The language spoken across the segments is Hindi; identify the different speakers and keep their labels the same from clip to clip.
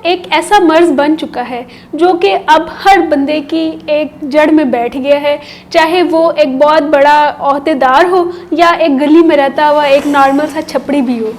Speaker 1: एक ऐसा मर्ज बन चुका है जो कि अब हर बंदे की एक जड़ में बैठ गया है, चाहे वो एक बहुत बड़ा ओहदेदार हो या एक गली में रहता हुआ एक नॉर्मल सा छपड़ी भी हो।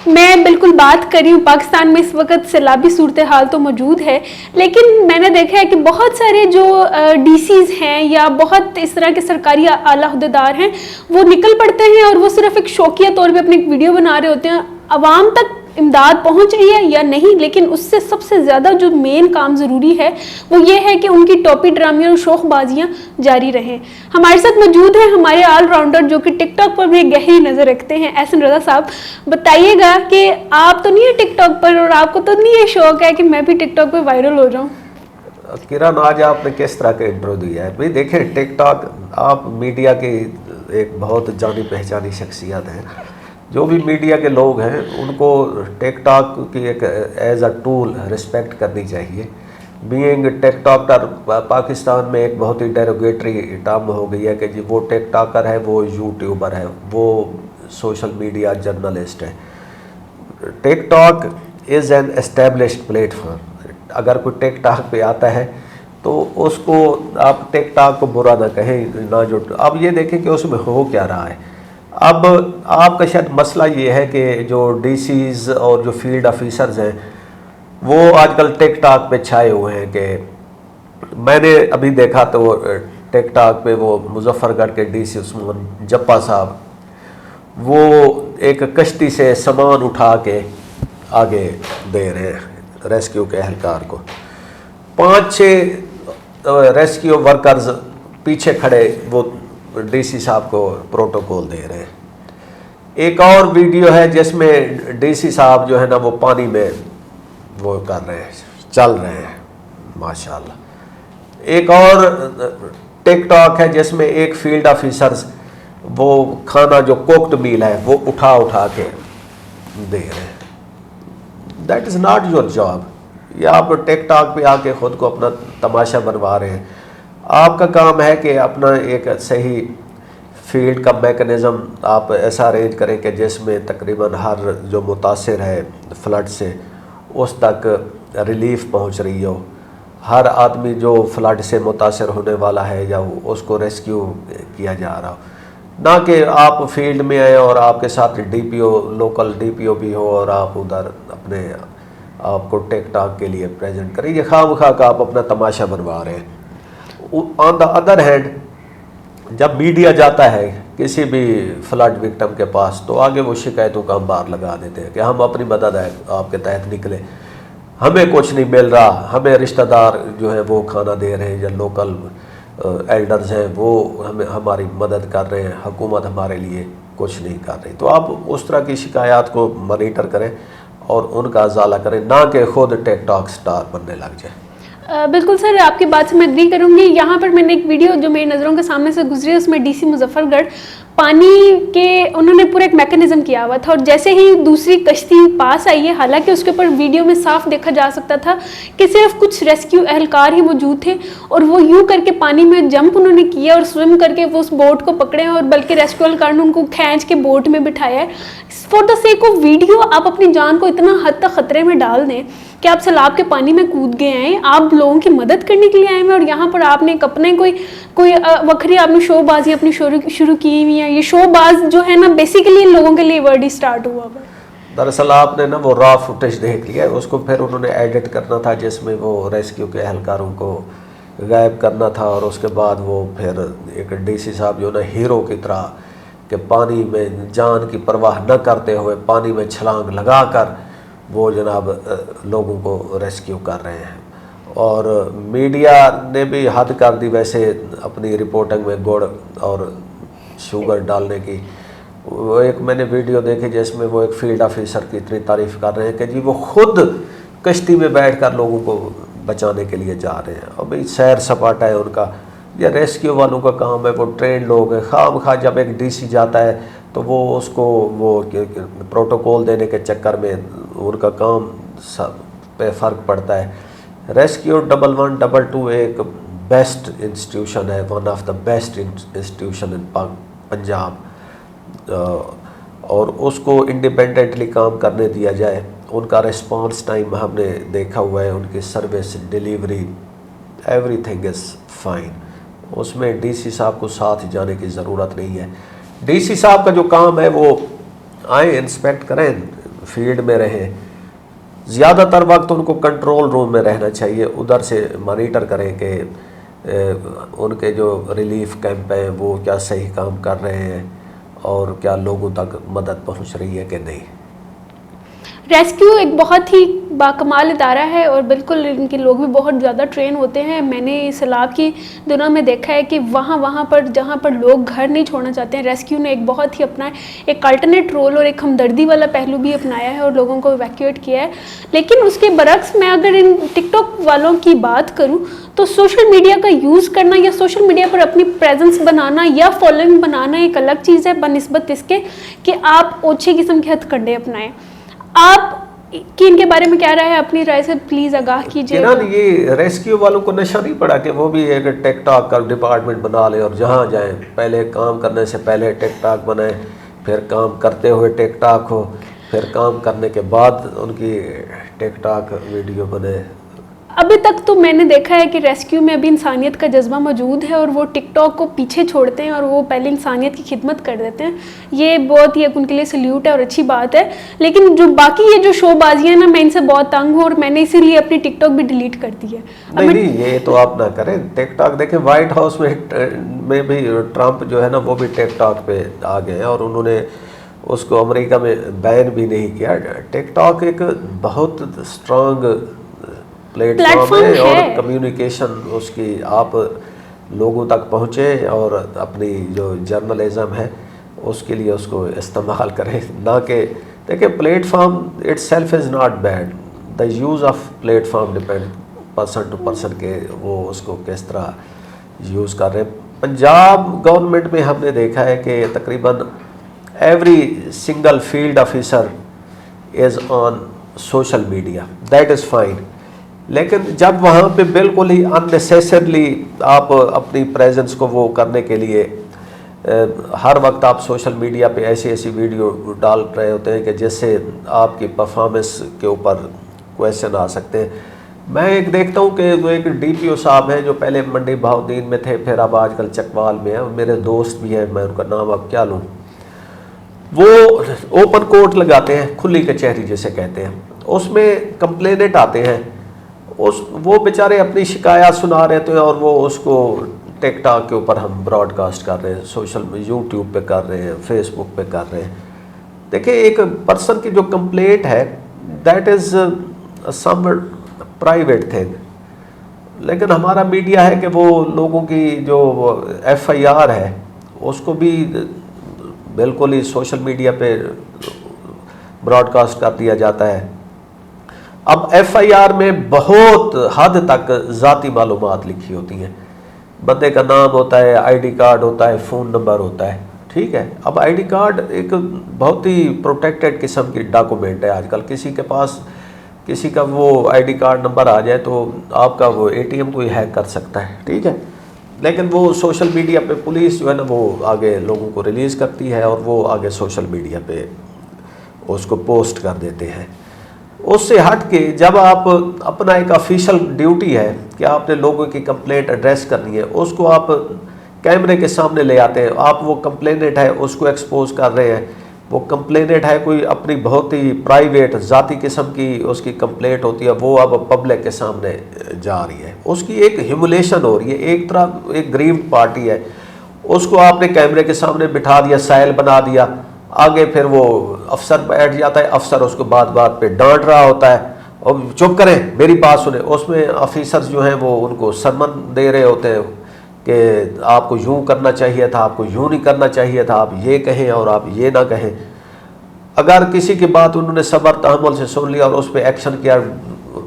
Speaker 1: मैं बिल्कुल बात कर रही हूँ, पाकिस्तान में इस वक्त सैलाबी सूरत हाल तो मौजूद है, लेकिन मैंने देखा है कि बहुत सारे जो डीसीज हैं या बहुत इस तरह के सरकारी आला अहदेदार हैं, वो निकल पड़ते हैं और वो सिर्फ एक शौकिया तौर पे अपनी एक वीडियो बना रहे होते हैं। आवाम तक इमदाद पहुंच रही है या नहीं, लेकिन उससे सबसे ज़्यादा जो मेन काम ज़रूरी है वो ये है कि उनकी टोपी ड्रामे और शोखबाजियाँ जारी रहें। हमारे साथ मौजूद हैं हमारे ऑलराउंडर जो कि टिकटॉक पर भी एक गहरी नज़र रखते हैं, एहसन रज़ा साहब। बताइएगा कि आप तो नहीं है टिकटॉक पर और आपको तो नहीं ये शौक है कि मैं भी टिकटॉक पर वायरल हो जाऊँ?
Speaker 2: किरण, आज आपने किस तरह का इंट्रो दिया है भाई। देखिए, टिकटॉक आप मीडिया की एक बहुत जानी पहचानी शख्सियत है। जो भी मीडिया के लोग हैं उनको टिकटॉक की एक एज अ टूल रिस्पेक्ट करनी चाहिए। बीइंग टिकटॉकर पाकिस्तान में एक बहुत ही डेरोगेटरी टर्म हो गई है कि जी वो टिकटॉकर है, वो यूट्यूबर है, वो सोशल मीडिया जर्नलिस्ट है। TikTok is an established platform. अगर कोई टिकटॉक पे आता है तो उसको आप टिकटॉक को बुरा ना कहें ना। जो अब ये देखें कि उसमें हो क्या रहा है। अब आपका शायद मसला ये है कि जो डीसीज और जो फील्ड ऑफिसर्स हैं वो आजकल टिकटॉक पे छाए हुए हैं। कि मैंने अभी देखा तो टिकटॉक पे वो मुजफ्फरगढ़ के डीसी उस्मान जप्पा साहब वो एक कश्ती से सामान उठा के आगे दे रहे हैं रेस्क्यू के एहलकार को। 5-6 रेस्क्यू वर्कर्स पीछे खड़े वो डीसी साहब को प्रोटोकॉल दे रहे हैं। एक और वीडियो है जिसमें डीसी साहब जो है ना वो पानी में वो कर रहे हैं, चल रहे हैं माशाल्लाह। एक और टिकटॉक है जिसमें एक फील्ड ऑफिसर्स वो खाना जो कुक्ड मील है वो उठा उठा के दे रहे हैं। That is not your job. या आप टिकटॉक पे आके ख़ुद को अपना तमाशा बनवा रहे हैं। आपका काम है कि अपना एक सही फील्ड का मेकनिज़म आप ऐसा अरेंज करें कि जिसमें तकरीबन हर जो मुतासिर है फ्लड से उस तक रिलीफ पहुंच रही हो। हर आदमी जो फ्लड से मुतासिर होने वाला है या उसको रेस्क्यू किया जा रहा हो। ना कि आप फील्ड में आए और आपके साथ डीपीओ लोकल डीपीओ भी हो और आप उधर अपने आपको टिकटॉक के लिए प्रेजेंट करें। ये खामखा का आप अपना तमाशा बनवा रहे हैं। ऑन द अदर हैंड जब मीडिया जाता है किसी भी फ्लड विक्टिम के पास तो आगे वो शिकायतों का अंबार लगा देते हैं कि हम अपनी मदद है आपके तहत निकले, हमें कुछ नहीं मिल रहा, हमें रिश्तेदार जो है वो खाना दे रहे हैं या लोकल एल्डर्स हैं वो हमें हमारी मदद कर रहे हैं, हुकूमत हमारे लिए कुछ नहीं कर रही। तो आप उस तरह की शिकायत को मॉनिटर करें और उनका अजाला करें, ना कि खुद टिकटॉक स्टार बनने लग जाए।
Speaker 1: बिल्कुल सर, आपकी बात से मैं एग्री करूंगी। यहाँ पर मैंने एक वीडियो जो मेरी नज़रों के सामने से गुजरी उसमें डीसी मुजफ्फरगढ़ पानी के उन्होंने पूरा एक मैकेनिज्म किया हुआ था और जैसे ही दूसरी कश्ती पास आई है, हालांकि उसके ऊपर वीडियो में साफ देखा जा सकता था कि सिर्फ कुछ रेस्क्यू एहलकार ही मौजूद थे और वो यूं करके पानी में जंप उन्होंने किया और स्विम करके वो उस बोट को पकड़े और बल्कि रेस्क्यू एहलकार ने उनको खींच के बोट में बिठाया है। For the sake of video आप अपनी जान को इतना हद तक खतरे में डाल दें कि आप सैलाब के पानी में कूद गए हैं, आप लोगों की मदद करने के लिए आए हैं और यहाँ पर आपने एक अपने कोई वक्री आपने शोबाजी अपनी शुरू की हुई है। ये शोबाज जो है ना बेसिकली इन लोगों के लिए वर्ड ही स्टार्ट हुआ है।
Speaker 2: दरअसल आपने ना वो रॉ फुटेज देख लिया, उसको फिर उन्होंने एडिट करना था जिसमें वो रेस्क्यू के एहलकारों को गायब करना था और उसके बाद वो फिर एक डीसी साहब जो ना हीरो की तरह कि पानी में जान की परवाह न करते हुए पानी में छलांग लगाकर वो जनाब लोगों को रेस्क्यू कर रहे हैं। और मीडिया ने भी हद कर दी वैसे अपनी रिपोर्टिंग में गुड़ और शुगर डालने की। वो एक मैंने वीडियो देखी जिसमें वो एक फील्ड ऑफिसर की इतनी तारीफ़ कर रहे हैं कि जी वो खुद कश्ती में बैठकर लोगों को बचाने के लिए जा रहे हैं। और भाई सैर सपाटा है उनका, या रेस्क्यू वालों का काम है, वो ट्रेन लोग हैं। खामखा जब एक डीसी जाता है तो वो उसको वो प्रोटोकॉल देने के चक्कर में उनका काम सब पे फ़र्क पड़ता है। रेस्क्यू 112 एक बेस्ट इंस्टीट्यूशन है, one of the best institution इन पंजाब, और उसको इंडिपेंडेंटली काम करने दिया जाए उनका रिस्पांस टाइम हमने देखा हुआ है, उनकी service delivery, everything is fine. उसमें डीसी साहब को साथ जाने की ज़रूरत नहीं है। डीसी साहब का जो काम है वो आए, इंस्पेक्ट करें, फील्ड में रहें, ज़्यादातर वक्त उनको कंट्रोल रूम में रहना चाहिए, उधर से मॉनिटर करें कि उनके जो रिलीफ कैंप हैं वो क्या सही काम कर रहे हैं और क्या लोगों तक मदद पहुंच रही है कि नहीं।
Speaker 1: रेस्क्यू एक बहुत ही बाकमाल इदारा है और बिल्कुल इनके लोग भी बहुत ज़्यादा ट्रेन होते हैं। मैंने सैलाब की दिनों में देखा है कि वहाँ पर जहाँ पर लोग घर नहीं छोड़ना चाहते हैं, रेस्क्यू ने एक बहुत ही अपना एक अल्टरनेट रोल और एक हमदर्दी वाला पहलू भी अपनाया है और लोगों को इवैक्यूएट किया है। लेकिन उसके बरक्स मैं अगर इन टिकटॉक वालों की बात करूँ तो सोशल मीडिया का यूज़ करना या सोशल मीडिया पर अपनी प्रेजेंस बनाना या फॉलोइंग बनाना एक अलग चीज़ है बनिस्बत इसके कि आप ओछे किस्म के हथकंडे अपनाएं। आप कि इनके बारे में क्या राय है, अपनी राय से प्लीज आगाह कीजिए।
Speaker 2: ये रेस्क्यू वालों को नशा नहीं पड़ा कि वो भी एक टिकटॉक का डिपार्टमेंट बना ले और जहाँ जाएं पहले काम करने से पहले टिकटॉक बनाए, फिर काम करते हुए टिकटॉक हो, फिर काम करने के बाद उनकी टिकटॉक वीडियो बने।
Speaker 1: अभी तक तो मैंने देखा है कि रेस्क्यू में अभी इंसानियत का जज्बा मौजूद है और वो टिकटॉक को पीछे छोड़ते हैं और वो पहले इंसानियत की खिदमत कर देते हैं। ये बहुत ही एक उनके लिए सल्यूट है और अच्छी बात है। लेकिन जो बाकी ये जो शोबाजियाँ हैं ना, मैं इनसे बहुत तंग हूँ और मैंने इसीलिए अपनी टिकटॉक भी डिलीट कर दी है।
Speaker 2: नहीं, ये तो आप ना करें। टिकटॉक देखें, व्हाइट हाउस में भी ट्रंप जो है ना वो भी टिकटॉक पे आ गए हैं और उन्होंने उसको अमेरिका में बैन भी नहीं किया। टिकटॉक एक बहुत स्ट्रांग प्लेटफॉर्म है और कम्युनिकेशन उसकी, आप लोगों तक पहुँचे और अपनी जो जर्नलिज्म है उसके लिए उसको इस्तेमाल करें, ना कि देखिए platform itself is not bad, the use of platform depend person to person के वो उसको किस तरह यूज़ कर रहे हैं। पंजाब गवर्नमेंट में हमने देखा है कि तकरीबन every single field officer is on social media, that is fine. लेकिन जब वहाँ पे बिल्कुल ही अननेसेसरली आप अपनी प्रेजेंस को वो करने के लिए हर वक्त आप सोशल मीडिया पे ऐसी ऐसी वीडियो डाल रहे होते हैं कि जिससे आपकी परफॉर्मेंस के ऊपर क्वेश्चन आ सकते हैं। मैं एक देखता हूँ कि वो एक डीपीओ साहब हैं जो पहले मंडी बहाउद्दीन में थे, फिर अब आजकल चकवाल में है, मेरे दोस्त भी हैं, मैं उनका नाम अब क्या लूँ। वो ओपन कोर्ट लगाते हैं, खुली कचहरी जिसे कहते हैं, उसमें कंप्लेनेंट आते हैं, वो बेचारे अपनी शिकायत सुना रहे थे और वो उसको टिकटॉक के ऊपर हम ब्रॉडकास्ट कर रहे हैं, सोशल यूट्यूब पे कर रहे हैं, फेसबुक पे कर रहे हैं। देखिए एक पर्सन की जो कंप्लेंट है that is some private thing, लेकिन हमारा मीडिया है कि वो लोगों की जो FIR है उसको भी बिल्कुल ही सोशल मीडिया पे ब्रॉडकास्ट कर दिया जाता है। अब FIR में बहुत हद तक ज़ाती मालूमात लिखी होती हैं, बंदे का नाम होता है, ID कार्ड होता है, फ़ोन नंबर होता है, ठीक है। अब ID कार्ड एक बहुत ही प्रोटेक्टेड किस्म की डॉक्यूमेंट है। आजकल किसी के पास किसी का वो ID कार्ड नंबर आ जाए तो आपका वो ATM कोई हैक कर सकता है, ठीक है। लेकिन वो सोशल मीडिया पे पुलिस जो है ना वो आगे लोगों को रिलीज़ करती है और वो आगे सोशल मीडिया पे उसको पोस्ट कर देते हैं। उससे हट के जब आप अपना एक ऑफिशियल ड्यूटी है कि आपने लोगों की कंप्लेंट एड्रेस करनी है, उसको आप कैमरे के सामने ले आते हैं, आप वो कंप्लेनेंट है उसको एक्सपोज कर रहे हैं। वो कंप्लेनेंट है कोई अपनी बहुत ही प्राइवेट ज़ाती किस्म की उसकी कंप्लेंट होती है, वो अब पब्लिक के सामने जा रही है, उसकी एक ह्यूमिलेशन हो रही है। एक तरह एक ग्रीव्ड पार्टी है, उसको आपने कैमरे के सामने बिठा दिया, साइल बना दिया, आगे फिर वो अफसर बैठ जाता है, अफसर उसको बात बात पे डांट रहा होता है और चुप करें मेरी बात सुने। उसमें ऑफिसर्स जो हैं वो उनको सरमन दे रहे होते हैं कि आपको यूं करना चाहिए था, आपको यूं नहीं करना चाहिए था, आप ये कहें और आप ये ना कहें। अगर किसी की बात उन्होंने सब्र तहम्मुल से सुन लिया और उस पर एक्शन किया,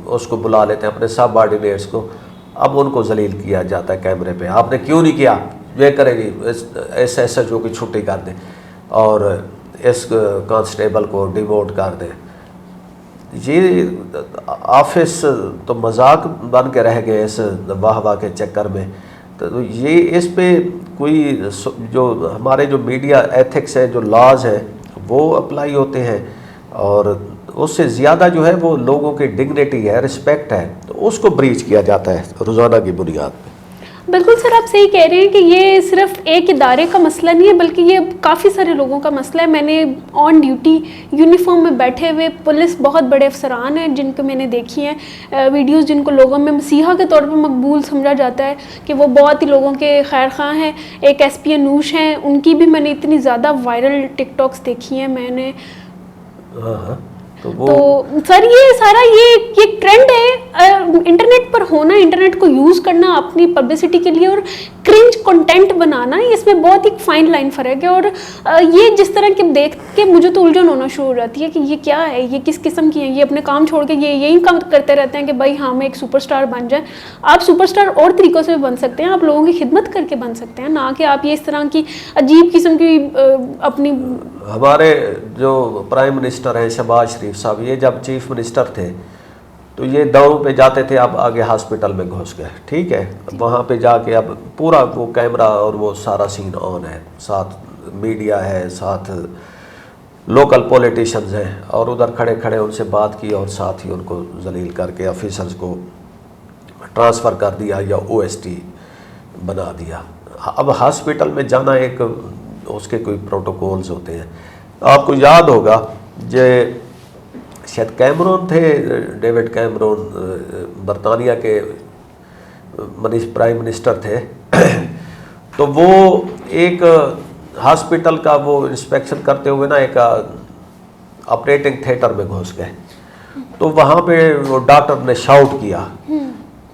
Speaker 2: उसको बुला लेते हैं अपने सबऑर्डिनेट्स को, अब उनको जलील किया जाता है कैमरे पे, आपने क्यों नहीं किया, ये करेगी, इस SHO की छुट्टी कर दें और इस कांस्टेबल को डिमोट कर दें। ये ऑफिस तो मजाक बन के रह गए इस वाह के चक्कर में। तो ये इस पे कोई जो हमारे जो मीडिया एथिक्स है, जो लॉज हैं वो अप्लाई होते हैं और उससे ज़्यादा जो है वो लोगों की डिग्निटी है, रिस्पेक्ट है, तो उसको ब्रीच किया जाता है रोज़ाना की बुनियाद पे।
Speaker 1: बिल्कुल सर, आप सही कह रहे हैं कि ये सिर्फ एक इदारे का मसला नहीं है, बल्कि ये काफ़ी सारे लोगों का मसला है। मैंने ऑन ड्यूटी यूनिफॉर्म में बैठे हुए पुलिस बहुत बड़े अफसरान हैं जिनको मैंने देखी हैं वीडियोस, जिनको लोगों में मसीहा के तौर पर मकबूल समझा जाता है कि वो बहुत ही लोगों के खैर खां हैं। एक SP अनूश हैं, उनकी भी मैंने इतनी ज़्यादा वायरल टिकटॉक्स देखी हैं मैंने।
Speaker 2: हाँ, तो
Speaker 1: सर ये सारा ये ट्रेंड है इंटरनेट पर होना, इंटरनेट को यूज़ करना अपनी पब्लिसिटी के लिए, और क्रिंज कंटेंट बनाना, इसमें बहुत ही फाइन लाइन फ़र्क है। और ये जिस तरह के देख के मुझे तो उलझन होना शुरू हो जाती है कि ये क्या है, ये किस किस्म की है, ये अपने काम छोड़ के ये यही काम करते रहते हैं कि भाई हाँ हम एक सुपरस्टार बन जाए। आप सुपरस्टार और तरीक़ों से बन सकते हैं, आप लोगों की खिदमत करके बन सकते हैं, ना कि आप ये इस तरह की अजीब किस्म की अपनी।
Speaker 2: हमारे जो प्राइम मिनिस्टर हैं शहबाज शरीफ साहब, ये जब चीफ मिनिस्टर थे तो ये दौरों पे जाते थे, अब आगे हॉस्पिटल में घुस गए, ठीक है, वहाँ पे जाके अब पूरा वो कैमरा और वो सारा सीन ऑन है, साथ मीडिया है, साथ लोकल पॉलिटिशियंस हैं, और उधर खड़े खड़े उनसे बात की और साथ ही उनको जलील करके ऑफिसर्स को ट्रांसफ़र कर दिया या OST बना दिया। अब हॉस्पिटल में जाना एक उसके कोई प्रोटोकॉल्स होते हैं। आपको याद होगा जो शायद कैमरून थे, डेविड कैमरून, बरतानिया के प्राइम मिनिस्टर थे तो वो एक हॉस्पिटल का वो इंस्पेक्शन करते हुए ना एक ऑपरेटिंग थिएटर में घुस गए, तो वहाँ पे वो डॉक्टर ने शाउट किया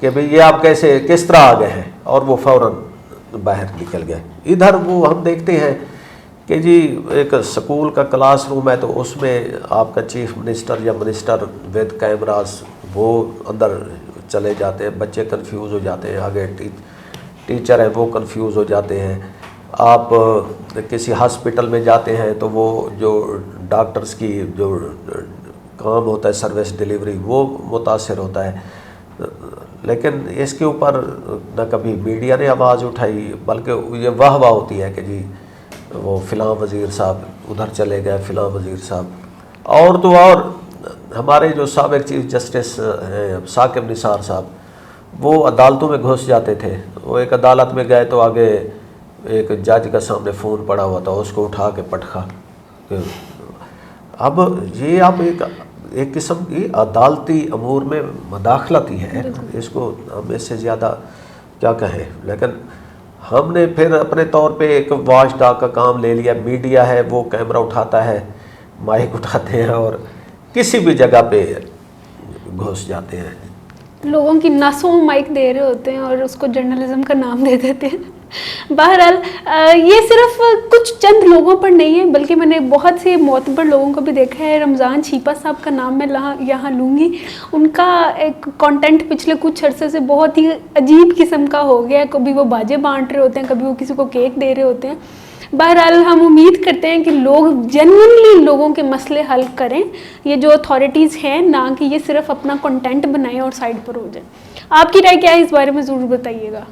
Speaker 2: कि भाई ये आप कैसे किस तरह आ गए हैं, और वो फौरन बाहर निकल गए। इधर वो हम देखते हैं कि जी एक स्कूल का क्लासरूम है, तो उसमें आपका चीफ मिनिस्टर या मिनिस्टर विद कैमरास वो अंदर चले जाते हैं, बच्चे कंफ्यूज हो जाते हैं, आगे टीचर हैं वो कंफ्यूज हो जाते हैं। आप किसी हॉस्पिटल में जाते हैं तो वो जो डॉक्टर्स की जो काम होता है सर्विस डिलीवरी वो मुतासर होता है, लेकिन इसके ऊपर न कभी मीडिया ने आवाज़ उठाई, बल्कि ये वाह वाह होती है कि जी वो फ़िलाँ वज़ीर साहब उधर चले गए, फ़िलाँ वज़ीर साहब। और तो और हमारे जो साबिक़ चीफ जस्टिस हैं साकिब निसार साहब, वो अदालतों में घुस जाते थे। वो एक अदालत में गए तो आगे एक जज का सामने फ़ोन पड़ा हुआ था, उसको उठा के पटखा। अब ये आप एक किस्म की अदालती अमूर में मदाखलत ही है, इसको हम इससे ज़्यादा क्या कहें। लेकिन हमने फिर अपने तौर पे एक वॉच डॉग का काम ले लिया, मीडिया है वो कैमरा उठाता है, माइक उठाते हैं और किसी भी जगह पे घुस जाते हैं,
Speaker 1: लोगों की नसों में माइक दे रहे होते हैं और उसको जर्नलिज्म का नाम दे देते हैं। बहरहाल ये सिर्फ कुछ चंद लोगों पर नहीं है, बल्कि मैंने बहुत से मोतबर लोगों को भी देखा है। रमज़ान छीपा साहब का नाम मैं यहाँ लूँगी। उनका एक कंटेंट पिछले कुछ अरसे से बहुत ही अजीब किस्म का हो गया है। कभी वो बाजे बांट रहे होते हैं, कभी वो किसी को केक दे रहे होते हैं। बहरहाल हम उम्मीद करते हैं कि लोग जेन्युइनली लोगों के मसले हल करें, ये जो अथॉरिटीज़ हैं, ना कि ये सिर्फ अपना कंटेंट बनाएं और साइड पर हो जाए। आपकी राय क्या है इस बारे में, ज़रूर बताइएगा।